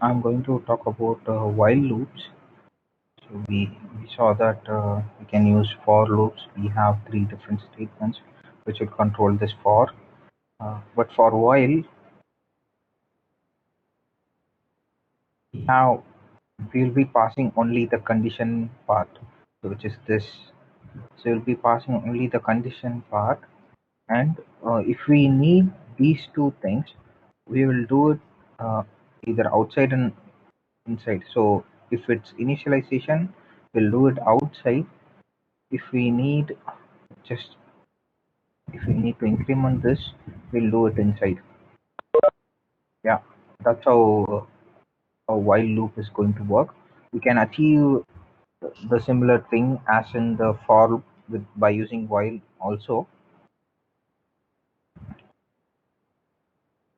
I'm going to talk about while loops. So we saw that we can use for loops. We have three different statements which would control this for. But for while, now we'll be passing only the condition part, so which is this. So we'll be passing only the condition part, and if we need these two things, we will do it either outside and inside. So if it's initialization, we'll do it outside. If we need just if we need to increment this, we'll do it inside. Yeah, that's how a while loop is going to work. We can achieve the similar thing as in the for loop by using while also.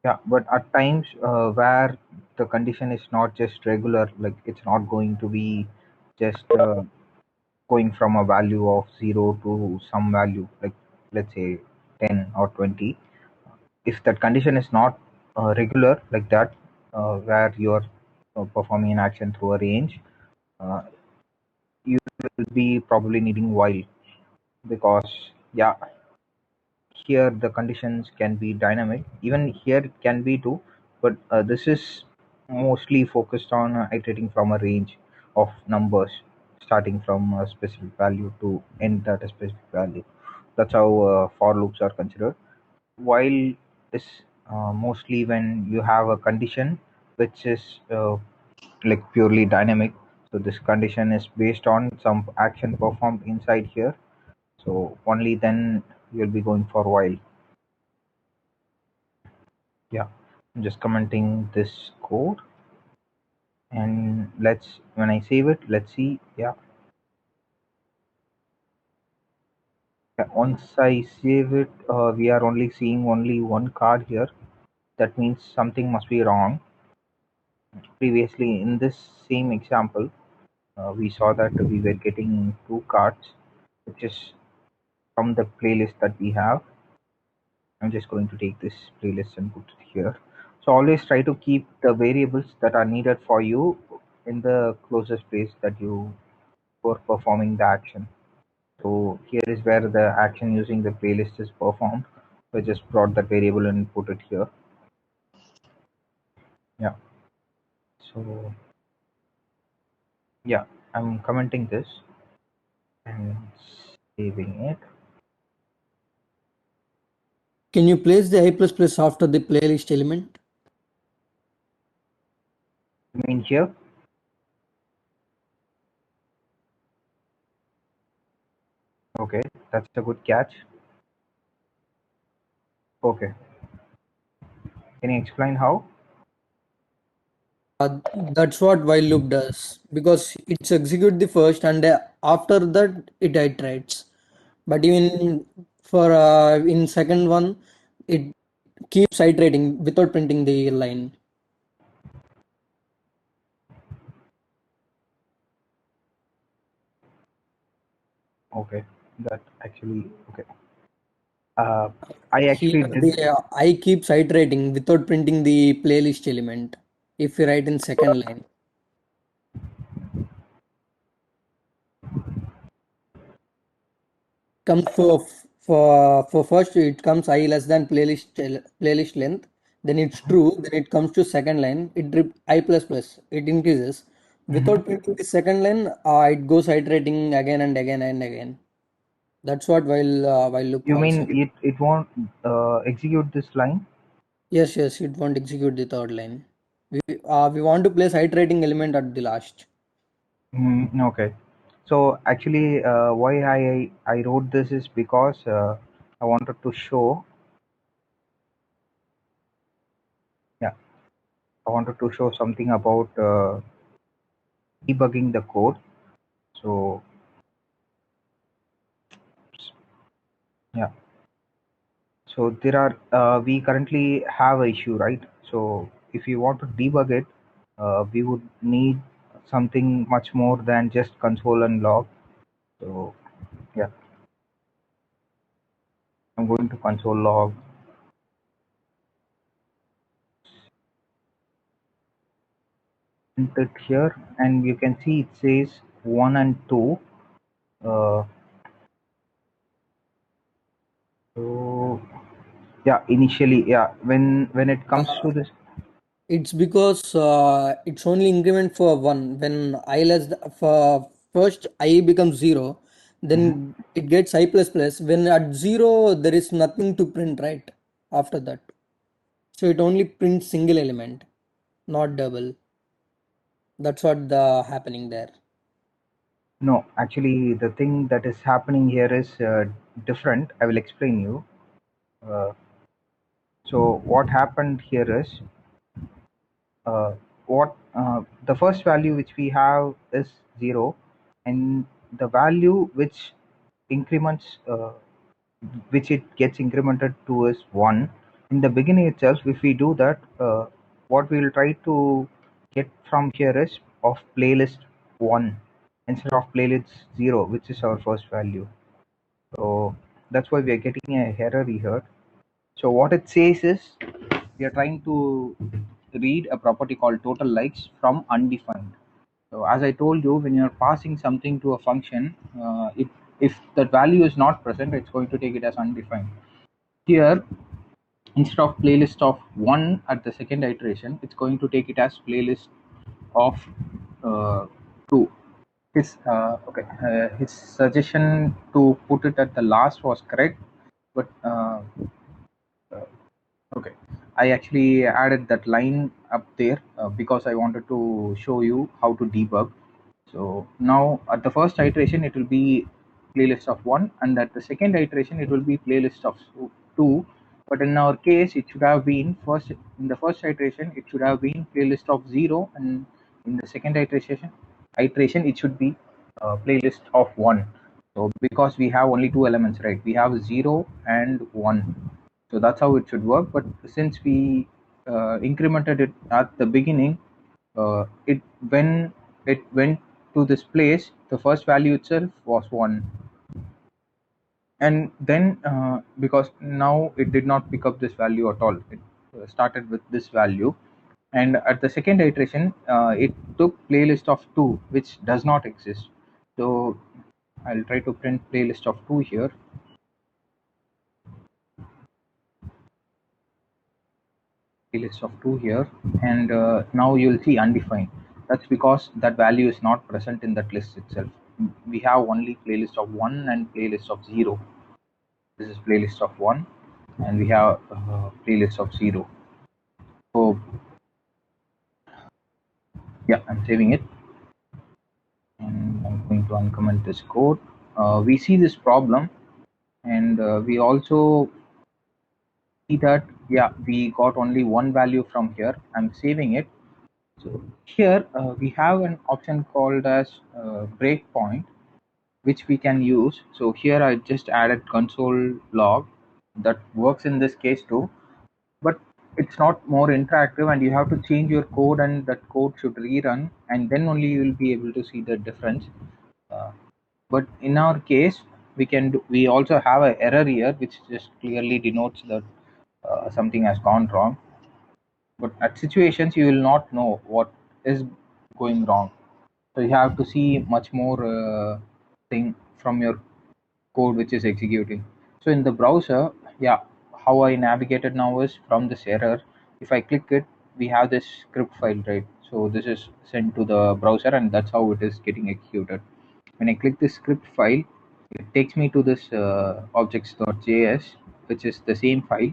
Yeah, but at times where the condition is not just regular, like it's not going to be just going from a value of 0 to some value, like let's say 10 or 20. If that condition is not regular like that, where you're performing an action through a range, uh, you will be probably needing while, because yeah, here the conditions can be dynamic. Even here it can be too, but this is mostly focused on iterating from a range of numbers, starting from a specific value to end at a specific value. That's how for loops are considered. While is mostly when you have a condition which is like purely dynamic. So this condition is based on some action performed inside here, so only then you'll be going for while. Yeah, I'm just commenting this code, and when I save it, let's see. Yeah, once I save it, we are only seeing only one card here. That means something must be wrong. Previously in this same example, we saw that we were getting two cards, which is from the playlist that we have. I'm just going to take this playlist and put it here. So always try to keep the variables that are needed for you in the closest place that you were performing the action. So here is where the action using the playlist is performed. So I just brought that variable and put it here. Yeah. So yeah, I'm commenting this and saving it. Can you place the I++ after the playlist element? I mean here. Okay, that's a good catch. Okay, can you explain how? That's what while loop does, because it's execute the first and after that it iterates. But even for in second one, it keeps iterating without printing the line. Okay, that actually okay. I actually Here did. the I keeps iterating without printing the playlist element. If you write in second line, comes for first it comes I less than playlist length. Then it's true. Then it comes to second line. I++. It increases Mhm. without printing the second line. It goes iterating again and again and again. That's what while loop You calls mean it. it won't execute this line? Yes, yes, it won't execute the third line. We want to place iterating element at the last. Okay. So actually, why I wrote this is because I wanted to show. Yeah, I wanted to show something about debugging the code. So yeah. So there are we currently have a issue, right? So if you want to debug it, we would need something much more than just console and log. So yeah, I'm going to console log. it here, and you can see it says 1 and 2. uh, so yeah, initially, yeah, when it comes to this. It's because it's only increment for 1. When I less for first I becomes 0, Mhm. then it gets I plus plus. When at 0 there is nothing to print right after that. So it only prints single element, not double. That's what the happening there. No, actually, the thing that is happening here is different. I will explain you. uh, so what happened here is, uh, what the first value which we have is 0, and the value increments which it gets incremented to is 1 in the beginning itself. If we do that, what we will try to get from here is of playlist 1 instead of playlist 0, which is our first value. So that's why we are getting a error here. So what it says is, we are trying to read a property called total likes from undefined. So as I told you, when you're passing something to a function, if that value is not present, it's going to take it as undefined. Here, instead of playlist of 1 at the second iteration, it's going to take it as playlist of 2. His suggestion to put it at the last was correct, but okay, I actually added that line up there because I wanted to show you how to debug. So now at the first iteration it will be playlist of 1, and at the second iteration it will be playlist of 2. But in our case, it should have been first in the first iteration it should have been playlist of 0, and in the second iteration it should be playlist of 1. So because we have only two elements, right? We have 0 and 1. So that's how it should work. But since we incremented it at the beginning, it when it went to this place, the first value itself was 1, and then because now it did not pick up this value at all, it started with this value. And at the second iteration, it took playlist of 2, which does not exist. So I'll try to print playlist of 2 here. List of 2 here, and now you'll see undefined. That's because that value is not present in that list itself. We have only playlist of 1 and playlist of 0. This is playlist of 1, and we have playlist of 0. So yeah, I'm saving it, and I'm going to uncomment this code. We see this problem, and we also see that, yeah, we got only one value from here. I'm saving it. So here we have an option called as breakpoint, which we can use. So here I just added console log that works in this case too, but it's not more interactive, and you have to change your code, and that code should rerun, and then only you will be able to see the difference. Uh, but in our case, we also have an error here, which just clearly denotes that something has gone wrong. But at situations you will not know what is going wrong, so you have to see much more thing from your code which is executing. So in the browser, yeah, how I navigated now is from this error. If I click it, we have this script file, right? So this is sent to the browser, and that's how it is getting executed. When I click this script file, it takes me to this objects.js, which is the same file.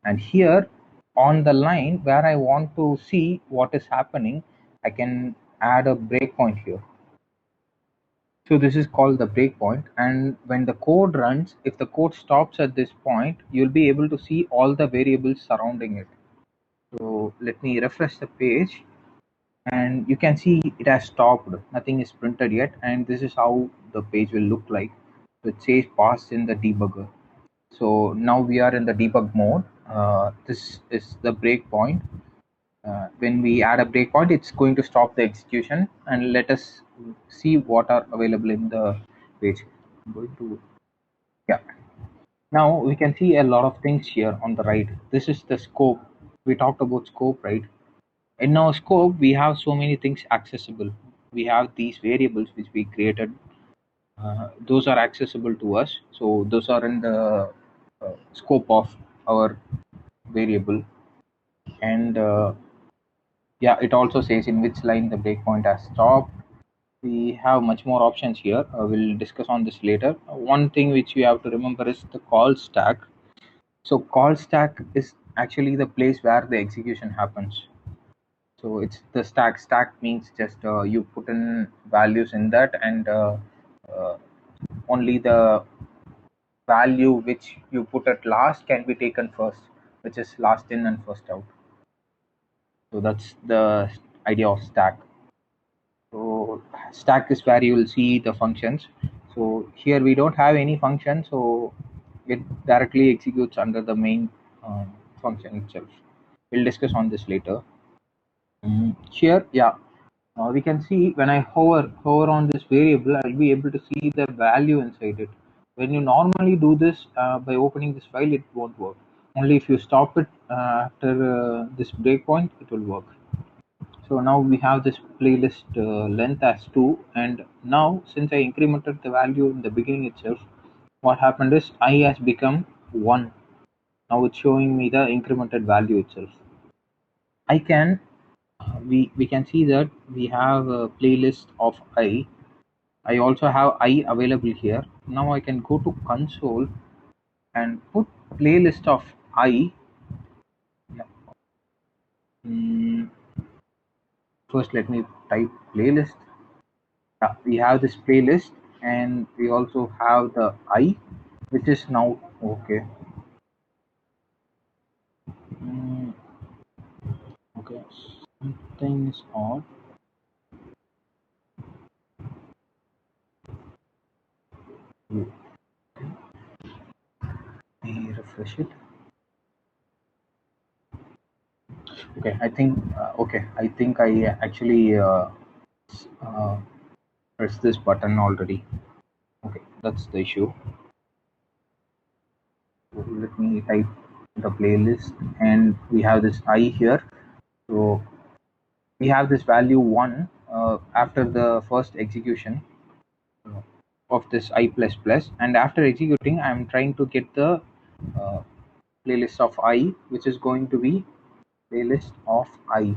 And here on the line where I want to see what is happening, I can add a breakpoint here. So this is called the breakpoint, and when the code runs, if the code stops at this point, you'll be able to see all the variables surrounding it. So let me refresh the page, and you can see it has stopped. Nothing is printed yet, and this is how the page will look like. So it says passed in the debugger. So now we are in the debug mode. This is the breakpoint. When we add a breakpoint, it's going to stop the execution, and let us see what are available in the page. I'm going to, yeah. Now we can see a lot of things here on the right. This is the scope. We talked about scope, right? In our scope, we have so many things accessible. We have these variables which we created. Those are accessible to us. So those are in the scope of our variable. And yeah, it also says in which line the breakpoint has stopped. We have much more options here. We'll discuss on this later. One thing which you have to remember is the call stack. So call stack is actually the place where the execution happens. So it's the stack. Stack means just you put in values in that, and uh, only the value which you put at last can be taken first, which is last in and first out. So that's the idea of stack. So stack is where you will see the functions. So here we don't have any function, so it directly executes under the main function itself. We'll discuss on this later. Here, yeah, we can see when I hover on this variable, I'll be able to see the value inside it. When you normally do this by opening this file, it won't work. Only if you stop it after this breakpoint, it will work. So now we have this playlist length as 2, and now since I incremented the value in the beginning itself, what happened is I has become 1. Now it's showing me the incremented value itself. I can we can see that we have a playlist of I also have I available here. Now I can go to console and put playlist of I. Yeah. First, let me type playlist. Yeah, we have this playlist, and we also have the I, which is now okay. Mm, okay, something is odd. Let me refresh it. Okay, I think I actually pressed this button already. Okay, that's the issue. So let me type the playlist, and we have this I here. So we have this value 1 after the first execution of this I plus plus, and after executing I'm trying to get the uh, playlist of I, which is going to be playlist of I.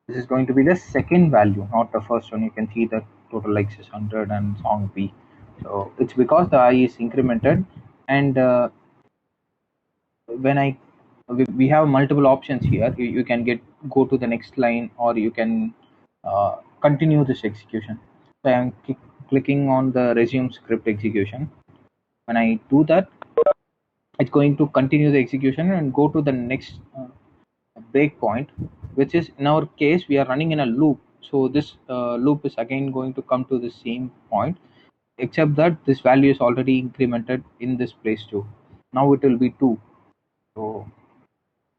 This is going to be the second value, not the first one. You can see the total likes is 100 and song B. So it's because the I is incremented, and when we have multiple options here. You can go to the next line, or you can continue this execution. So I'm clicking on the resume script execution. When I do that, it's going to continue the execution and go to the next breakpoint, which is in our case we are running in a loop. So this loop is again going to come to the same point, except that this value is already incremented in this place too. Now it will be 2. So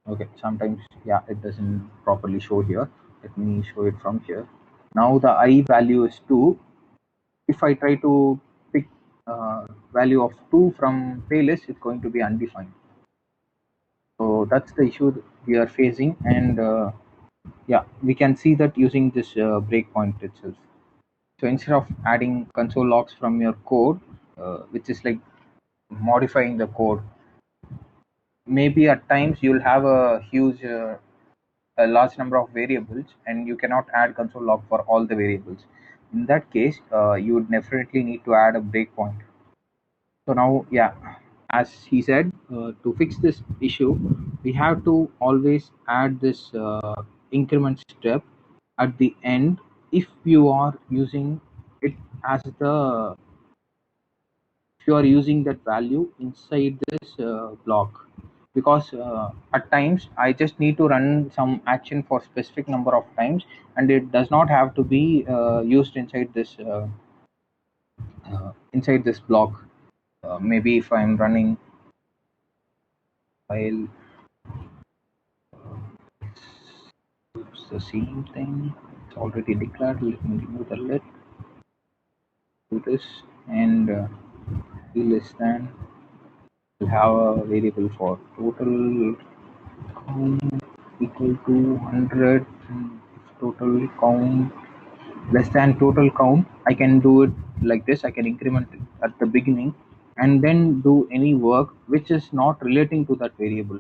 okay, sometimes yeah, it doesn't properly show here. Let me show it from here. Now the I value is 2. If I try to pick value of 2 from playlist, it's going to be undefined. So that's the issue that we are facing, and yeah, we can see that using this breakpoint itself. So instead of adding console logs from your code, which is like modifying the code, maybe at times you'll have a large number of variables, and you cannot add console log for all the variables. In that case, you would definitely need to add a breakpoint. So now, yeah, as he said, to fix this issue, we have to always add this increment step at the end if you are using it as the if you are using that value inside this block, because at times I just need to run some action for specific number of times, and it does not have to be used inside this block. Maybe if I'm running while it's the same thing, it's already declared. Let me remove the let, do this, and be less than, we'll have a variable for total count equal to 100, and if total count less than total count, I can do it like this. I can increment it at the beginning and then do any work which is not relating to that variable.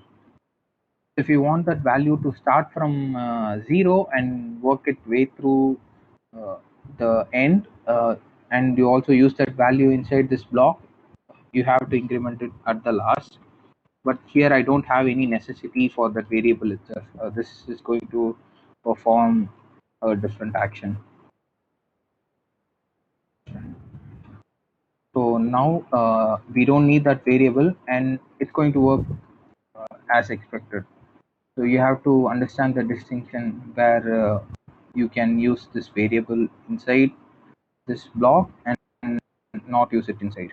If you want that value to start from 0 and work it way through uh, the end, and you also use that value inside this block, you have to increment it at the last. But here I don't have any necessity for that variable itself. This is going to perform a different action. So now we don't need that variable and it's going to work as expected. So you have to understand the distinction where you can use this variable inside this block and not use it inside.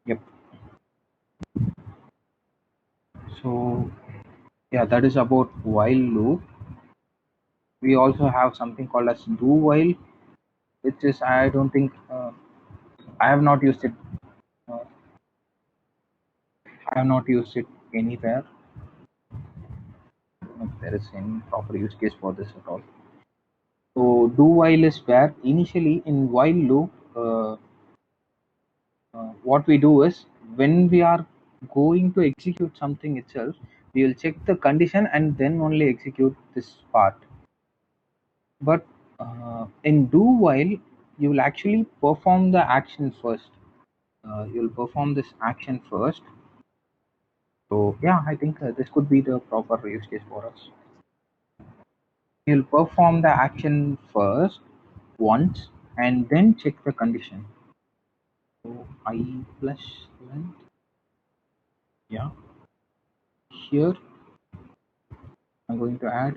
Yep. So yeah, that is about while loop. We also have something called as do while, which is I don't think I have not used it. Uh, I have not used it anywhere. I don't know if there is any proper use case for this at all. So do while is where initially in while loop, what we do is when we are going to execute something itself, we will check the condition and then only execute this part. But in do while, you will actually perform the action first. You'll perform this action first. So yeah, I think this could be the proper use case for us. You'll perform the action first once and then check the condition. So I plus length. Yeah. Here I'm going to add.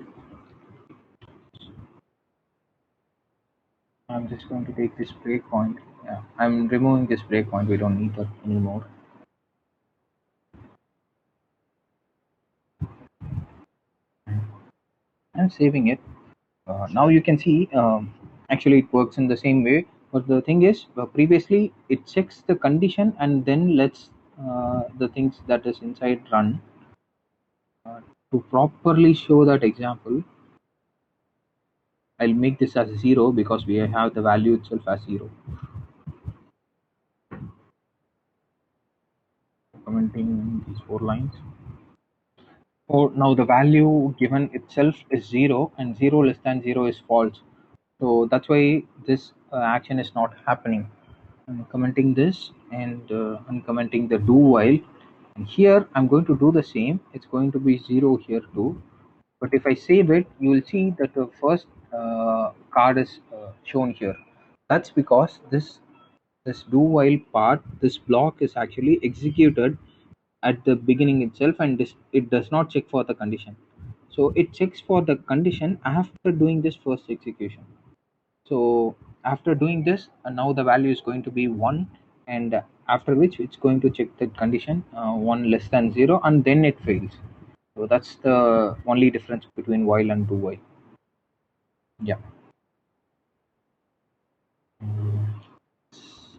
I'm just going to take this breakpoint. Yeah, I'm removing this breakpoint. We don't need that anymore. I'm saving it. Now you can see actually it works in the same way. But the thing is, previously it checks the condition and then lets the things that is inside run. To properly show that example, I'll make this as 0 because we have the value itself as 0. Commenting these 4 lines. So now the value given itself is 0 and 0 less than 0 is false. So that's why this action is not happening. I'm commenting this and I'm commenting the do while. And here I'm going to do the same. It's going to be 0 here too. But if I save it, you will see that the first card is shown here. That's because this do while part, this block is actually executed at the beginning itself, and it does not check for the condition. So it checks for the condition after doing this first execution. So after doing this, now the value is going to be 1, and after which it's going to check the condition 1 less than 0 and then it fails. So that's the only difference between while and do while. Yeah.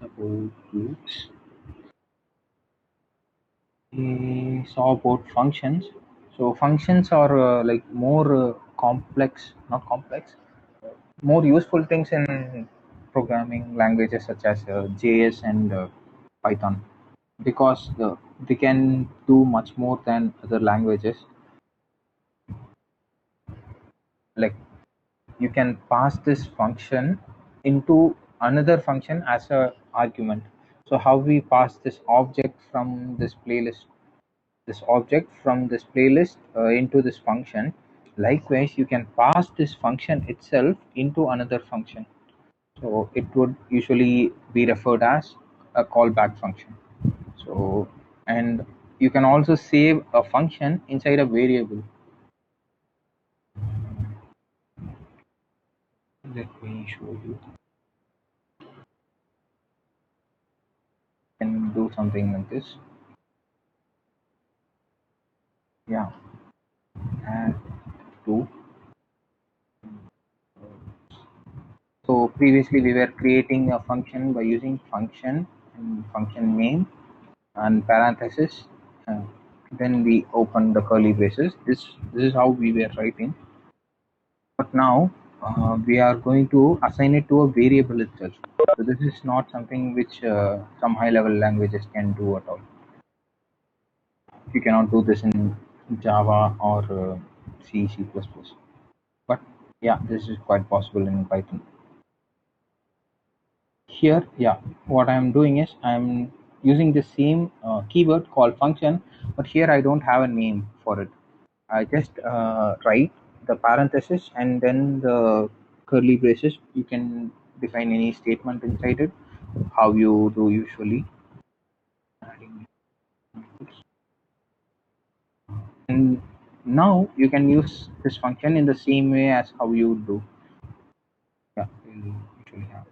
About loops. We saw about functions. So functions are like more complex, not complex, more useful things in programming languages such as JS and Python, because they can do much more than other languages. Like you can pass this function into another function as a argument. So how we pass this object from this playlist into this function. Likewise, you can pass this function itself into another function. So it would usually be referred as a callback function. So, and you can also save a function inside a variable. Let me show you. Can do something like this. Yeah, add to. So previously we were creating a function by using function and function name and parenthesis. then we open the curly braces. This is how we were writing, but now we are going to assign it to a variable itself. So this is not something which some high level languages can do at all. You cannot do this in Java or C, C++. But yeah, this is quite possible in Python. Here, yeah, what I'm doing is I'm using the same keyword called function, but here I don't have a name for it. I just write the parenthesis and then the curly braces. You can define any statement inside it, how you do usually. And now you can use this function in the same way as how you do. Yeah, we'll usually have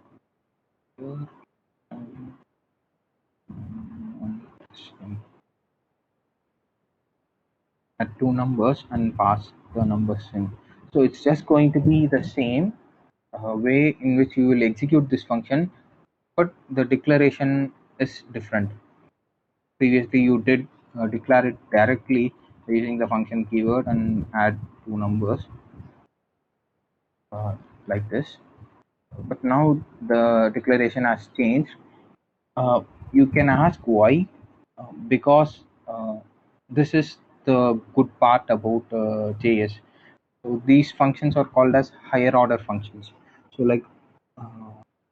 here, add two numbers and pass the numbers in. So it's just going to be the same way in which you will execute this function, but the declaration is different. Previously, you did declare it directly using the function keyword and add two numbers uh, like this. But now the declaration has changed. You can ask why, because this is the good part about JS. So these functions are called as higher order functions. So like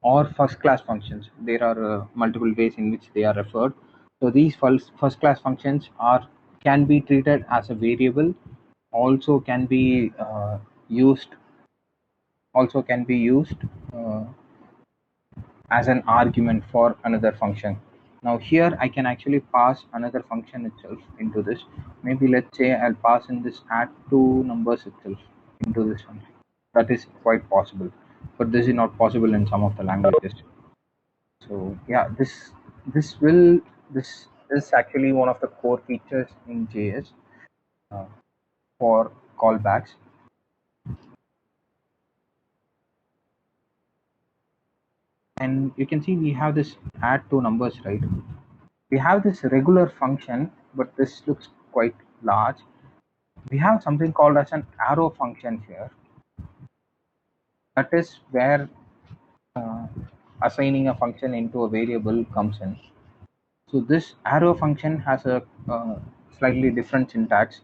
or first class functions. There are multiple ways in which they are referred. So these first class functions are can be treated as a variable, also can be used also can be used uh, as an argument for another function. Now here I can actually pass another function itself into this. Maybe let's say I'll pass in this add two numbers itself into this function. That is quite possible, but this is not possible in some of the languages. So yeah, this is actually one of the core features in JS uh, for callbacks. And you can see we have this add two numbers, right? We have this regular function, but this looks quite large. We have something called as an arrow function here. That is where uh, assigning a function into a variable comes in. So this arrow function has a slightly different syntax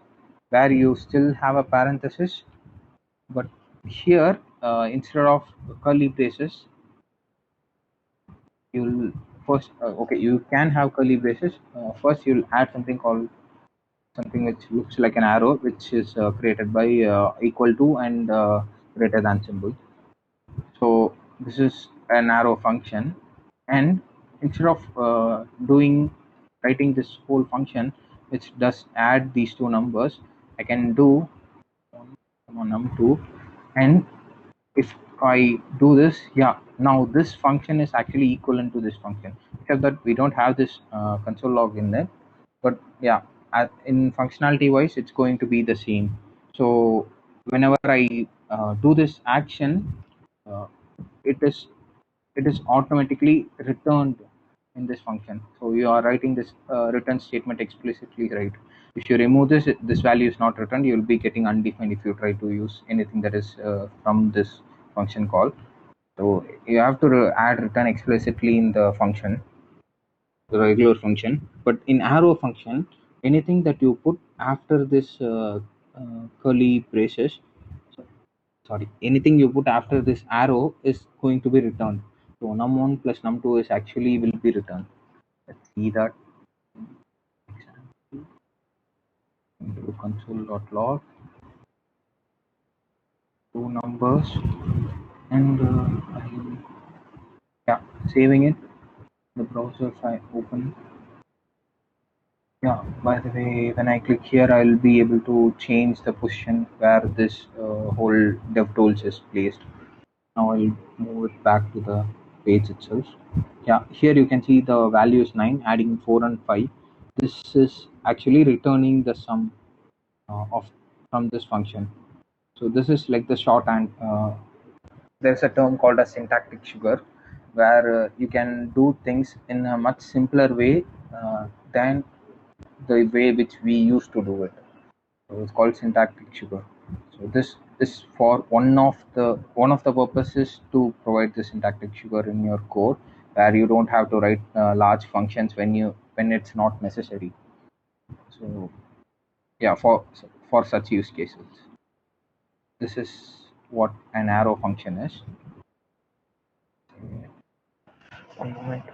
where you still have a parenthesis, but here instead of curly braces, you'll first okay, you can have curly braces. First, you'll add something called something which looks like an arrow, which is created by equal to and greater than symbol. So this is an arrow function, and instead of doing writing this whole function which does add these two numbers, I can do num2, and if I do this, yeah, now this function is actually equivalent to this function, except that we don't have this console log in there. But yeah, in functionality wise, it's going to be the same. So whenever I do this action, uh, it is it is automatically returned in this function. So you are writing this return statement explicitly, right? If you remove this, this value is not returned. You will be getting undefined if you try to use anything that is from this function call. So you have to add return explicitly in the function, the regular function. But in arrow function, anything that you put after this curly braces, sorry, anything you put after this arrow is going to be returned. So num1 plus num2 is actually will be returned. Let's see that into console.log, two numbers, and yeah, saving it. The browser file open. Yeah, by the way, when I click here, I'll be able to change the position where this whole DevTools is placed. Now I'll move it back to the page itself. Yeah, here you can see the value is 9, adding 4 and 5. This is actually returning the sum of from this function. So this is like the shorthand. There's a term called a syntactic sugar, where you can do things in a much simpler way than the way which we used to do it. So it's called syntactic sugar. So this is for one of the purposes to provide the syntactic sugar in your code, where you don't have to write large functions when it's not necessary. So yeah, for such use cases, this is what an arrow function is. One moment.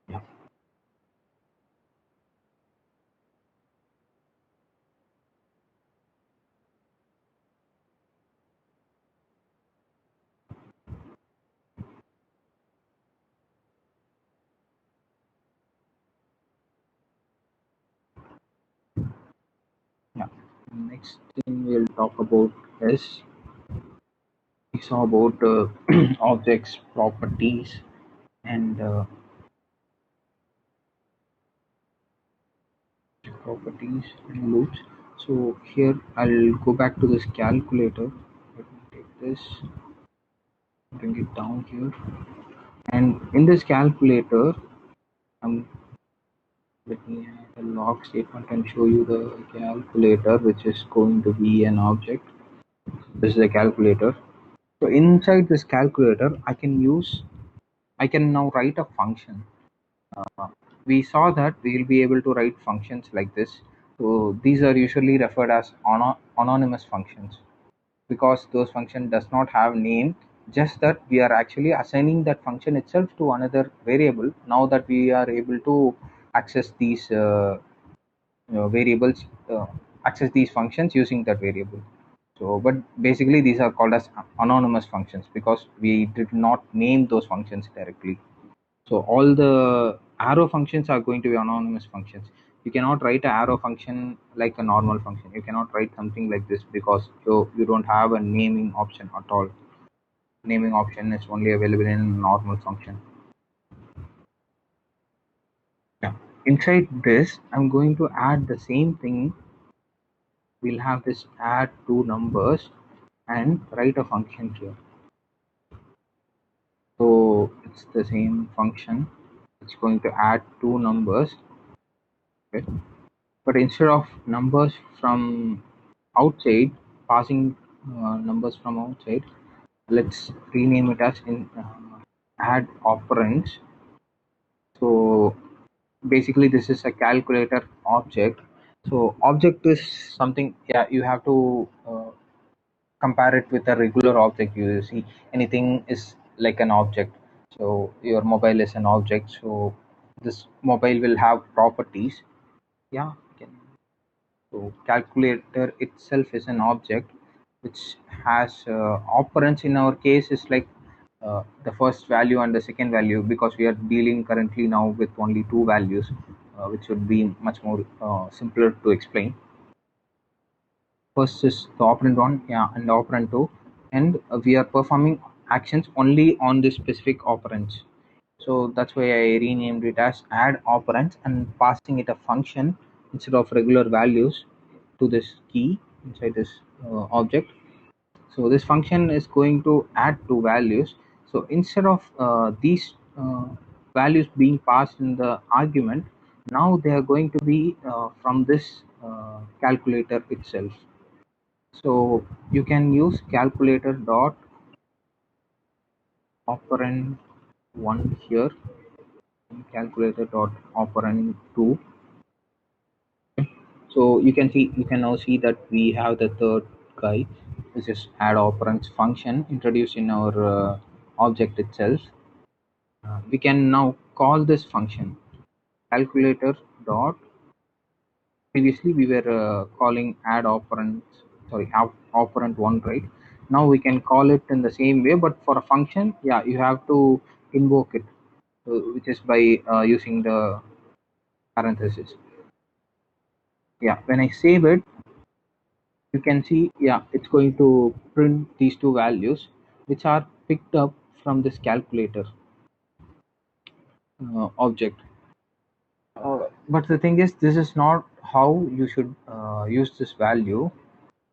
Yeah. Yeah. Next thing we'll talk about is we saw about objects, properties, and loops. So here I'll go back to this calculator. Let me take this, bring it down here, and in this calculator, um, let me add a log statement and show you the calculator, which is going to be an object. This is a calculator. So inside this calculator, I can now write a function. We saw that we will be able to write functions like this. So these are usually referred as anonymous functions, because those function does not have name, just that we are actually assigning that function itself to another variable. Now that we are able to access these variables, access these functions using that variable. So but basically these are called as anonymous functions because we did not name those functions directly. So all the arrow functions are going to be anonymous functions. You cannot write an arrow function like a normal function. You cannot write something like this because you don't have a naming option at all. Naming option is only available in a normal function. Yeah. Inside this, I'm going to add the same thing. We'll have this add two numbers and write a function here. So it's the same function. It's going to add two numbers. Okay. But instead of numbers from outside, passing numbers from outside, let's rename it as in add operands. So basically this is a calculator object. So object is something, yeah, you have to compare it with a regular object. You see anything is like an object. So your mobile is an object, so this mobile will have properties. Yeah, so calculator itself is an object which has operands. In our case is like the first value and the second value, because we are dealing currently now with only two values, which would be much more simpler to explain. First is the operand 1, yeah, and operand 2, and we are performing actions only on the specific operands. So that's why I renamed it as add operands and passing it a function instead of regular values to this key inside this object. So this function is going to add two values. So instead of these values being passed in the argument, now they are going to be from this calculator itself. So you can use calculator dot operand 1 here, and calculator dot operand 2. So you can now see that we have the third guy, which is add operands function introduced in our object itself. We can now call this function calculator dot. Previously we were calling add operand, sorry, operand one, right? Now we can call it in the same way, but for a function, yeah, you have to invoke it, which is by using the parenthesis. Yeah, when I save it, you can see, yeah, it's going to print these two values which are picked up from this calculator object. But the thing is, this is not how you should use this value.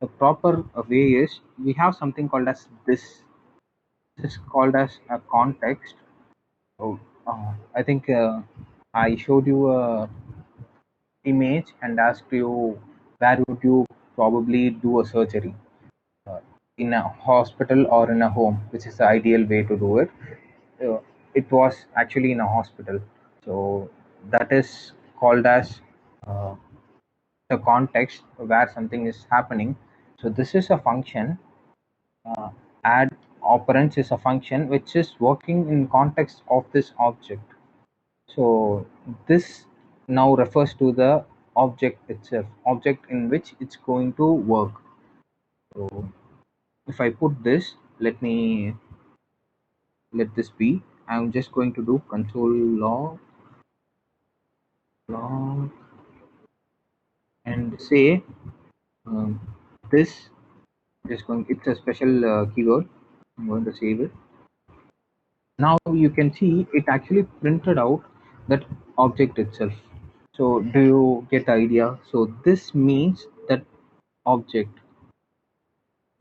The proper way is we have something called as this. This is called as a context. So I think I showed you a image and asked you where would you probably do a surgery, uh, in a hospital or in a home, which is the ideal way to do it. uh, it was actually in a hospital. So that is called as uh, the context where something is happening. So this is a function. uh, Add operands is a function which is working in context of this object. So this now refers to the object itself, object in which it's going to work. So if I put this, let this be. I'm just going to do control log and say um, this. Just going. It's a special keyword. I'm going to save it. Now you can see it actually printed out that object itself. So do you get the idea? So this means that object.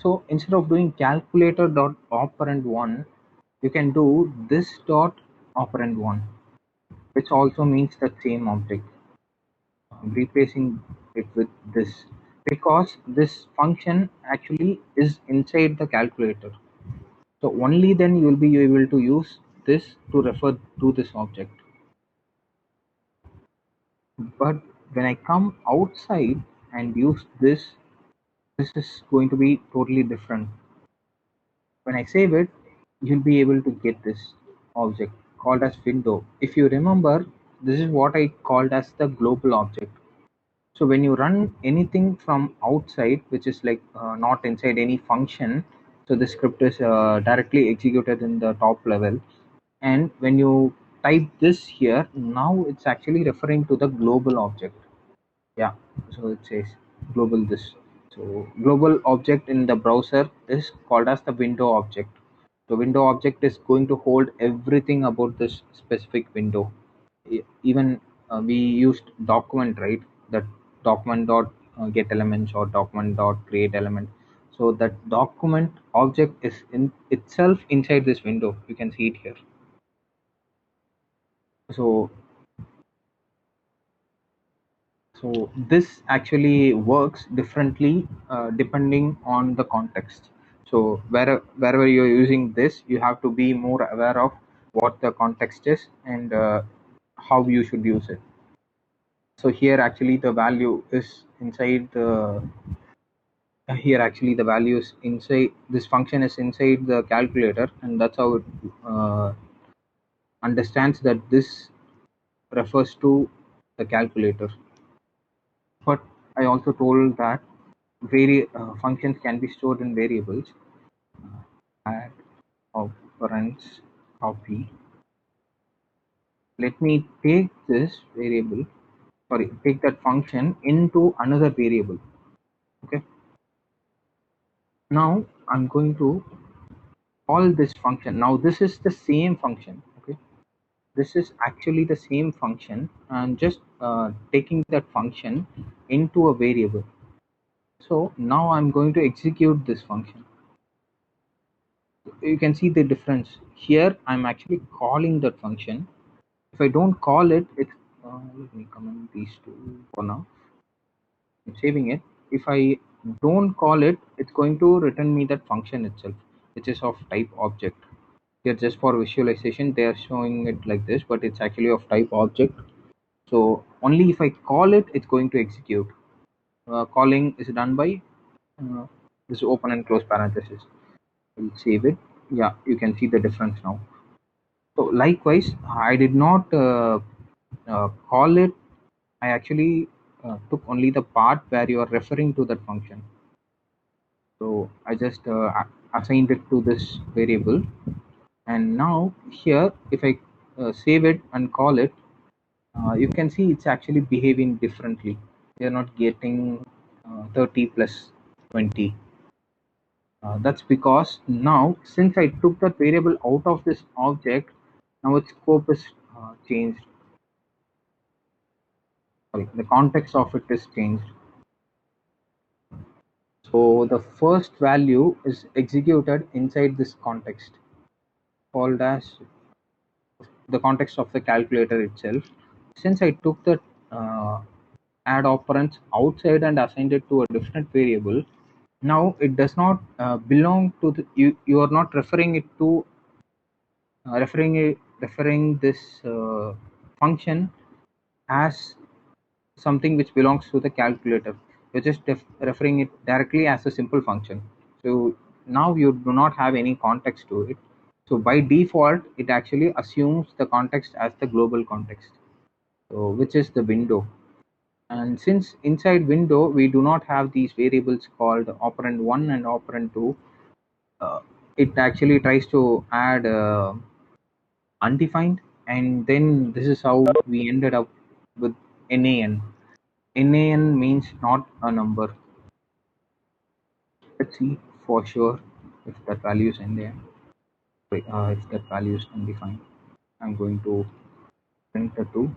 So instead of doing calculator dot operand one, you can do this dot operand one, which also means the same object. I'm replacing it with this because this function actually is inside the calculator. So only then you will be able to use this to refer to this object. But when I come outside and use this is going to be totally different. When I save it, you'll be able to get this object called as window. If you remember, this is what I called as the global object. So when you run anything from outside, which is like not inside any function, so the script is directly executed in the top level. And when you type this here, now it's actually referring to the global object. Yeah, so it says global this. So global object in the browser is called as the window object. The window object is going to hold everything about this specific window. Even we used document, right? That document dot get elements or document dot create element. So that document object is in itself inside this window. You can see it here. So so this actually works differently depending on the context. So wherever you're using this, you have to be more aware of what the context is and how you should use it. So here actually the value is inside the here actually the value is inside this function is inside the calculator, and that's how it uh, understands that this refers to the calculator. But I also told that functions can be stored in variables. Add operands copy. Let me take this variable, sorry, take that function into another variable. Okay. Now I'm going to call this function. Now this is the same function. Okay. This is actually the same function, and just taking that function into a variable. So now I'm going to execute this function. You can see the difference here. I'm actually calling that function. If I don't call it, it's let me comment these two for now. I'm saving it. If I don't call it, it's going to return me that function itself, which is of type object. Here just for visualization they are showing it like this, but it's actually of type object. So only if I call it, it's going to execute. Calling is done by uh, this open and close parenthesis. We'll save it. Yeah, you can see the difference now. So likewise, I did not call it. I actually took only the part where you are referring to that function. So I just assigned it to this variable, and now here if I save it and call it, you can see it's actually behaving differently. You're not getting 30 plus 20. That's because now since I took that variable out of this object, now its scope is changed. Sorry, the context of it is changed. So the first value is executed inside this context. called as the context of the calculator itself. Since I took the uh, add operands outside and assigned it to a different variable, now it does not belong to the, you are not referring it to referring this function as something which belongs to the calculator. You're just referring it directly as a simple function. So now you do not have any context to it. So by default, it actually assumes the context as the global context, so which is the window. And since inside window we do not have these variables called operand 1 and operand 2, uh, it actually tries to add undefined, and then this is how we ended up with nan. Nan means not a number. Let's see for sure if that value is nan. If that value is undefined, I'm going to print the 2,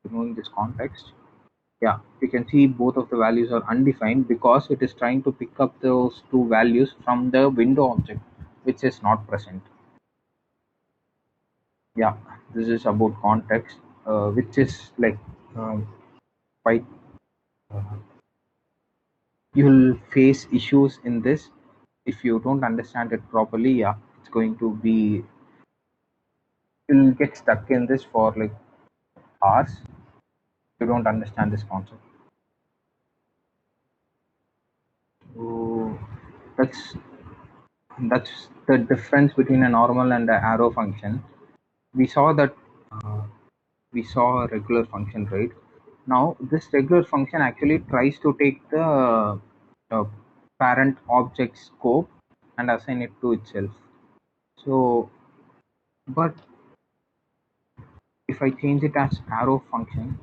removing this context. Yeah, you can see both of the values are undefined because it is trying to pick up those two values from the window object, which is not present. Yeah, this is about context, which is like um, quite uh, you'll face issues in this if you don't understand it properly. Yeah, it's going to be, you'll get stuck in this for like hours if you don't understand this concept. So that's the difference between a normal and an arrow function. We saw that uh, we saw a regular function, right? Now this regular function actually tries to take the parent object scope and assign it to itself. So but if I change it as arrow function,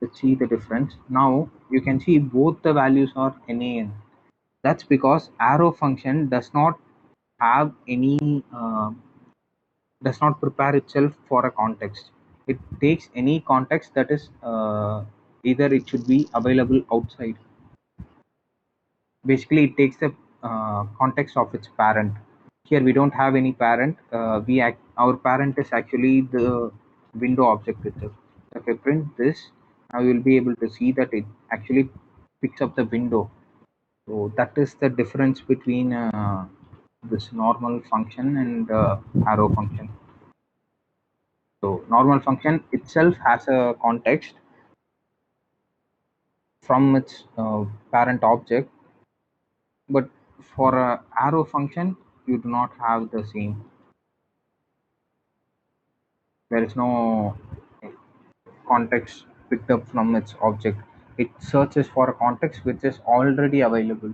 let's see the difference. Now you can see both the values are nan. That's because arrow function have any does not prepare itself for a context. It takes any context that is either it should be available outside. Basically, it takes the context of its parent. Here we don't have any parent. Our parent is actually the window object itself. If I print this, now you will be able to see that it actually picks up the window. So that is the difference between this normal function and arrow function. So normal function itself has a context from its parent object, but for a arrow function, you do not have the same. There is no context picked up from its object. It searches for a context which is already available.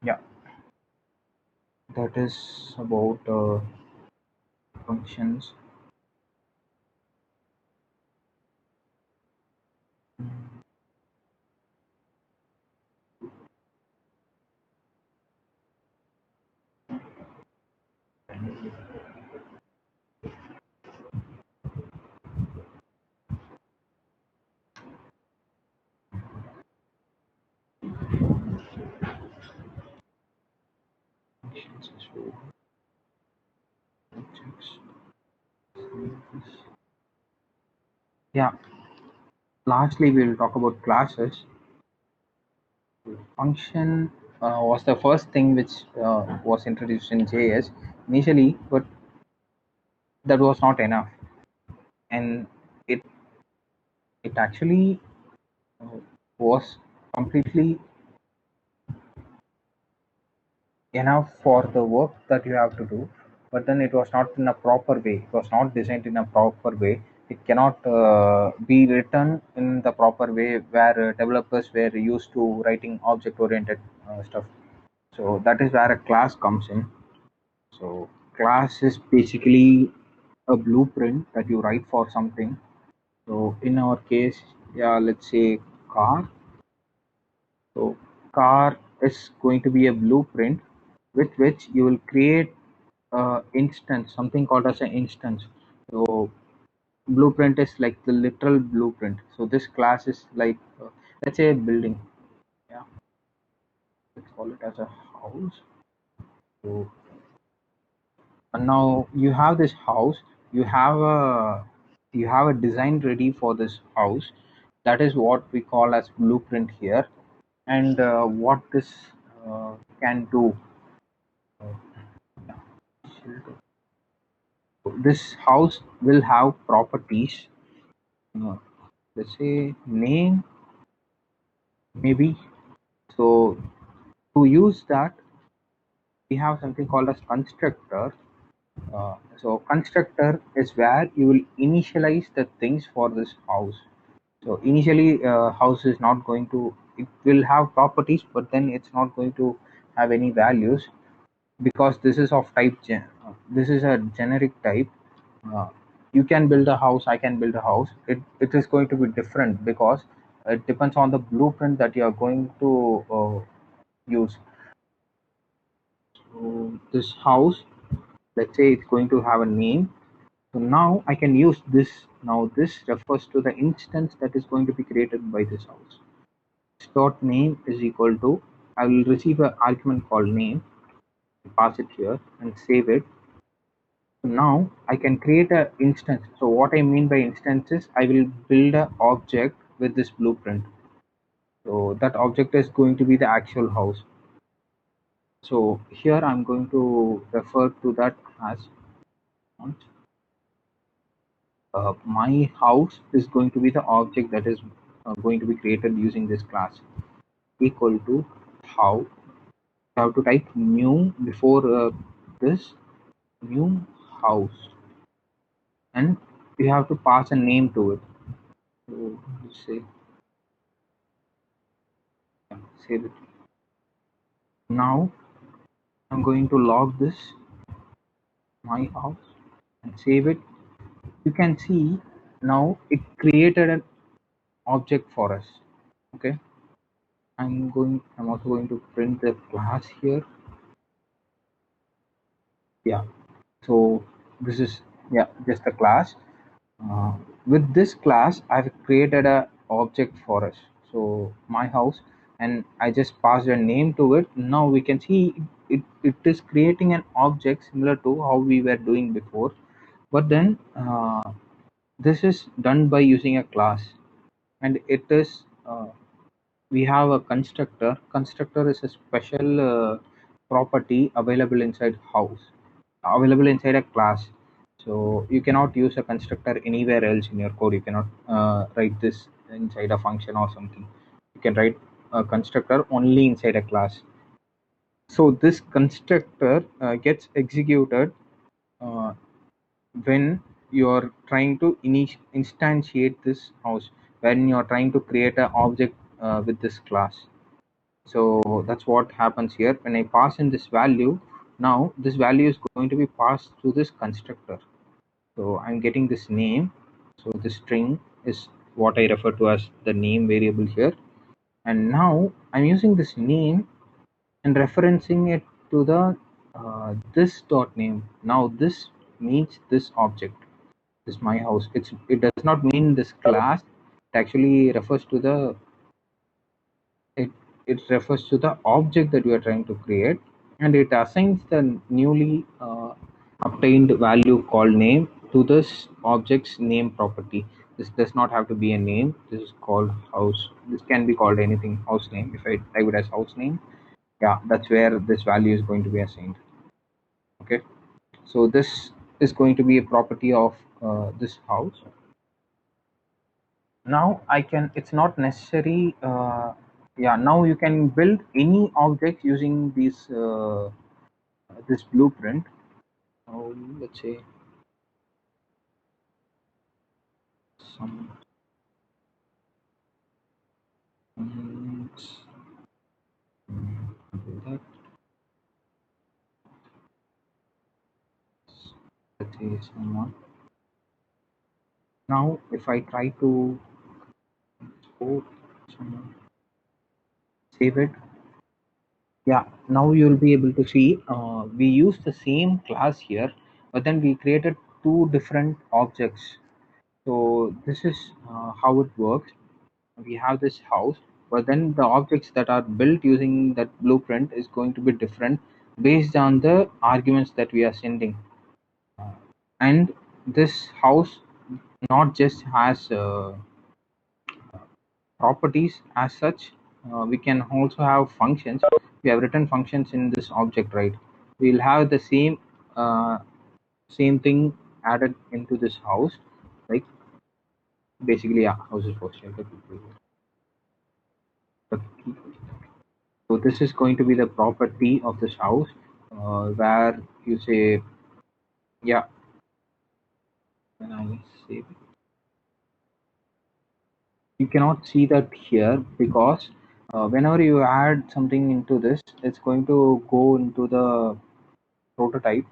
Yeah, that is about functions. Functions is for objects. Yeah, lastly, we will talk about classes. Function was the first thing which was introduced in JS initially, but that was not enough, and it it actually uh, was completely enough for the work that you have to do. But then it was not in a proper way. It was not designed in a proper way. It cannot be written in the proper way where developers were used to writing object oriented stuff. So that is where a class comes in. So class is basically a blueprint that you write for something. So in our case, yeah, let's say car. So car is going to be a blueprint with which you will create instance, something called as an instance. So blueprint is like the literal blueprint. So this class is like let's say a building. Yeah, let's call it as a house. So and now you have this house. You have a design ready for this house. That is what we call as blueprint here. And what this can do. This house will have properties. Uh, let's say name maybe. So to use that, we have something called as constructor. So constructor is where you will initialize the things for this house. So initially, house is not going to. It will have properties, but then it's not going to have any values because this is of type. This is a generic type. Uh, you can build a house. I can build a house. It is going to be different because it depends on the blueprint that you are going to use. So this house, let's say it's going to have a name. So now I can use this. Now this refers to the instance that is going to be created by this house. Dot name is equal to, I will receive an argument called name, pass it here and save it. So now I can create an instance. So what I mean by instance is I will build an object with this blueprint. So that object is going to be the actual house. So here I'm going to refer to that as my house is going to be the object that is going to be created using this class, equal to how. You have to type new before this new house, and you have to pass a name to it. So let's say, yeah, save it. Now I'm going to log this my house and save it. You can see now it created an object for us. Okay, I'm also going to print the class here. Yeah, so this is, yeah, just a class. uh, with this class I've created a object for us, so my house, and I just passed a name to it. Now we can see it is creating an object similar to how we were doing before, but then this is done by using a class. And it is we have a constructor is a special property available inside house, available inside a class. So you cannot use a constructor anywhere else in your code. You cannot write this inside a function or something. You can write a constructor only inside a class. So this constructor gets executed uh, when you're trying to instantiate this house, when you're trying to create an object with this class. So that's what happens here. When I pass in this value, now this value is going to be passed to this constructor. So I'm getting this name. So this string is what I refer to as the name variable here. And now I'm using this name and referencing it to the this dot name. Now this means this object. This is my house. It does not mean this class. It actually refers to the it it refers to the object that we are trying to create, and it assigns the newly obtained value called name to this object's name property. This does not have to be a name. This is called house. This can be called anything, house name. If I type it as house name, yeah, that's where this value is going to be assigned. Okay, so this is going to be a property of this house. Now I can, it's not necessary, yeah, now you can build any object using this blueprint. Let's say some let's do that. Let's say someone. Now if I try to export someone, save it, yeah, now you'll be able to see we use the same class here, but then we created two different objects. So this is how it works. We have this house. but then the objects that are built using that blueprint is going to be different based on the arguments that we are sending. And this house not just has properties as such, we can also have functions. We have written functions in this object, right? We'll have the uh, same thing added into this house, like basically, yeah, houses for shelter people. So this is going to be the property of this house, where you say, yeah, when I save it, you cannot see that here because whenever you add something into this, it's going to go into the prototype.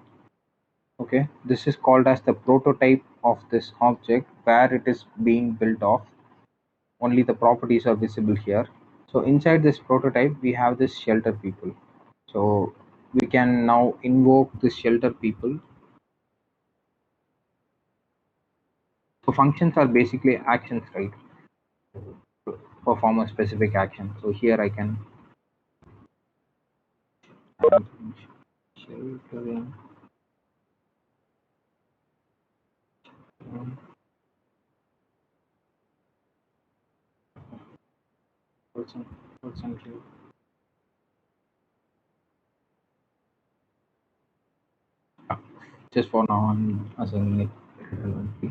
Okay, this is called as the prototype of this object where it is being built off. Only the properties are visible here. So inside this prototype, we have this shelter people. So we can now invoke this shelter people. So functions are basically actions, right? Perform a specific action. So here I can add sheltering. Person, person here. Just for now, I'm assigning it,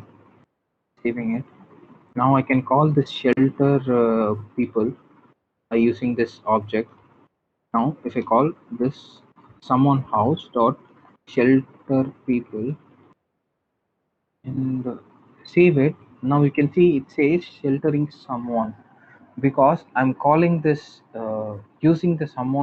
saving it. Now I can call this shelter people by using this object. Now if I call this someone house dot shelter people and save it, now you can see it says sheltering someone because I'm calling this using the someone